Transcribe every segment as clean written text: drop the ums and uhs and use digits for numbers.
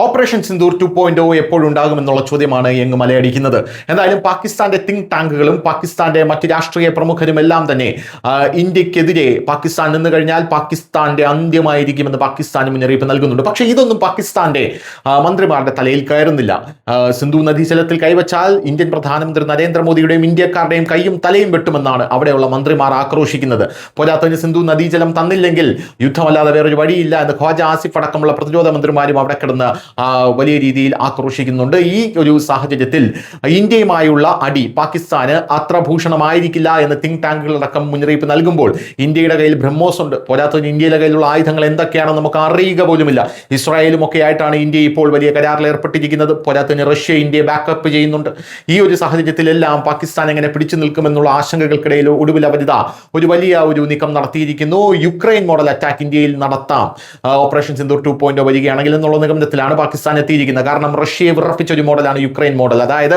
Operation Sindoor 2.0 എപ്പോഴുണ്ടാകുമെന്നുള്ള ചോദ്യമാണ് എങ്ങ് മലയടിക്കുന്നത്. എന്തായാലും പാകിസ്ഥാന്റെ തിങ്ക് ടാങ്കുകളും പാകിസ്ഥാന്റെ മറ്റ് രാഷ്ട്രീയ പ്രമുഖരും എല്ലാം തന്നെ ഇന്ത്യക്കെതിരെ പാകിസ്ഥാൻ നിന്ന് കഴിഞ്ഞാൽ പാകിസ്ഥാന്റെ അന്ത്യമായിരിക്കുമെന്ന് പാകിസ്ഥാന് മുന്നറിയിപ്പ് നൽകുന്നുണ്ട്. പക്ഷേ ഇതൊന്നും പാകിസ്ഥാന്റെ മന്ത്രിമാരുടെ തലയിൽ കയറുന്നില്ല. സിന്ധു നദീജലത്തിൽ കൈവച്ചാൽ ഇന്ത്യൻ പ്രധാനമന്ത്രി നരേന്ദ്രമോദിയുടെയും ഇന്ത്യക്കാരുടെയും കൈയും തലയും വെട്ടുമെന്നാണ് അവിടെയുള്ള മന്ത്രിമാർ ആക്രോശിക്കുന്നത്. പോരാത്തതിന് സിന്ധു നദീജലം തന്നില്ലെങ്കിൽ യുദ്ധമല്ലാതെ വേറൊരു വഴിയില്ല എന്ന് ഖ്വാജ ആസിഫ് അടക്കമുള്ള പ്രതിരോധ മന്ത്രിമാരും അവിടെ കിടന്ന് വലിയ രീതിയിൽ ആക്രോശിക്കുന്നുണ്ട്. ഈ ഒരു സാഹചര്യത്തിൽ ഇന്ത്യയുമായുള്ള അടി പാകിസ്ഥാന് അത്ര ഭൂഷണമായിരിക്കില്ല എന്ന് തിങ്ക് ടാങ്കുകളടക്കം മുന്നറിയിപ്പ് നൽകുമ്പോൾ ഇന്ത്യയുടെ കയ്യിൽ ബ്രഹ്മോസ് ഉണ്ട്. പോരാത്തതിന് ഇന്ത്യയുടെ കയ്യിലുള്ള ആയുധങ്ങൾ എന്തൊക്കെയാണെന്ന് നമുക്ക് അറിയുക പോലുമില്ല. ഇസ്രായേലും ഒക്കെ ആയിട്ടാണ് ഇന്ത്യ ഇപ്പോൾ വലിയ കരാറിൽ ഏർപ്പെട്ടിരിക്കുന്നത്. പോരാത്തതിന് റഷ്യ ഇന്ത്യയെ ബാക്കപ്പ് ചെയ്യുന്നുണ്ട്. ഈ ഒരു സാഹചര്യത്തിലെല്ലാം പാകിസ്ഥാൻ എങ്ങനെ പിടിച്ചു നിൽക്കുമെന്നുള്ള ആശങ്കകൾക്കിടയിൽ ഒടുവിൽ അവരിത ഒരു വലിയ നീക്കം നടത്തിയിരിക്കുന്നു. യുക്രൈൻ മോഡൽ അറ്റാക്ക് ഇന്ത്യയിൽ നടത്താം ഓപ്പറേഷൻ സിന്ദൂർ 2.0 വരികയാണെങ്കിൽ എന്നുള്ള നിഗമനത്തിലാണ് പാകിസ്ഥാൻ എത്തിയിരിക്കുന്നത്. കാരണം റഷ്യയെ വിറപ്പിച്ച ഒരു മോഡലാണ് യുക്രൈൻ മോഡൽ. അതായത്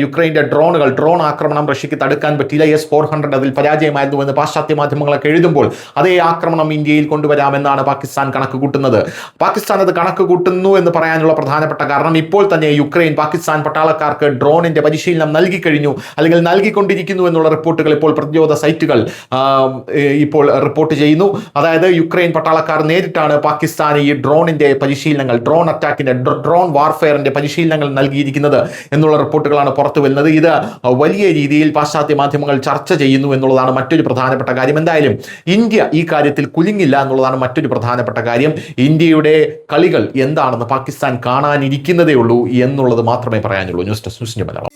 യുക്രൈന്റെ ഡ്രോൺ ആക്രമണം റഷ്യക്ക് തടുക്കാൻ പറ്റിയില്ല. S-400 അതിൽ പരാജയമായിരുന്നു എന്ന് പാശ്ചാത്യ മാധ്യമങ്ങളൊക്കെ എഴുതുമ്പോൾ അതേ ആക്രമണം ഇന്ത്യയിൽ കൊണ്ടുവരാമെന്നാണ് പാകിസ്ഥാൻ കണക്ക് കൂട്ടുന്നത്. പാകിസ്ഥാൻ അത് കണക്ക് കൂട്ടുന്നു എന്ന് പറയാനുള്ള പ്രധാനപ്പെട്ട കാരണം ഇപ്പോൾ തന്നെ യുക്രൈൻ പാകിസ്ഥാൻ പട്ടാളക്കാർക്ക് ഡ്രോണിന്റെ പരിശീലനം നൽകി കഴിഞ്ഞു, അല്ലെങ്കിൽ നൽകിക്കൊണ്ടിരിക്കുന്നു എന്നുള്ള റിപ്പോർട്ടുകൾ ഇപ്പോൾ പ്രതിരോധ സൈറ്റുകൾ ഇപ്പോൾ റിപ്പോർട്ട് ചെയ്യുന്നു. അതായത് യുക്രൈൻ പട്ടാളക്കാർ നേരിട്ടാണ് പാകിസ്ഥാൻ ഈ ഡ്രോണിന്റെ പരിശീലനങ്ങൾ, ഡ്രോൺ വാർഫെയറിന്റെ പരിശീലനങ്ങൾ നൽകിയിരിക്കുന്നത് എന്നുള്ള റിപ്പോർട്ടുകളാണ് പുറത്തു വരുന്നത്. ഇത് വലിയ രീതിയിൽ പാശ്ചാത്യ മാധ്യമങ്ങൾ ചർച്ച ചെയ്യുന്നു എന്നുള്ളതാണ് മറ്റൊരു പ്രധാനപ്പെട്ട കാര്യം. എന്തായാലും ഇന്ത്യ ഈ കാര്യത്തിൽ കുലുങ്ങില്ല എന്നുള്ളതാണ് മറ്റൊരു പ്രധാനപ്പെട്ട കാര്യം. ഇന്ത്യയുടെ കളികൾ എന്താണെന്ന് പാകിസ്ഥാൻ കാണാനിരിക്കുന്നതേ ഉള്ളൂ എന്നുള്ളത് മാത്രമേ പറയാനുള്ളൂ. News desk news Malayalam.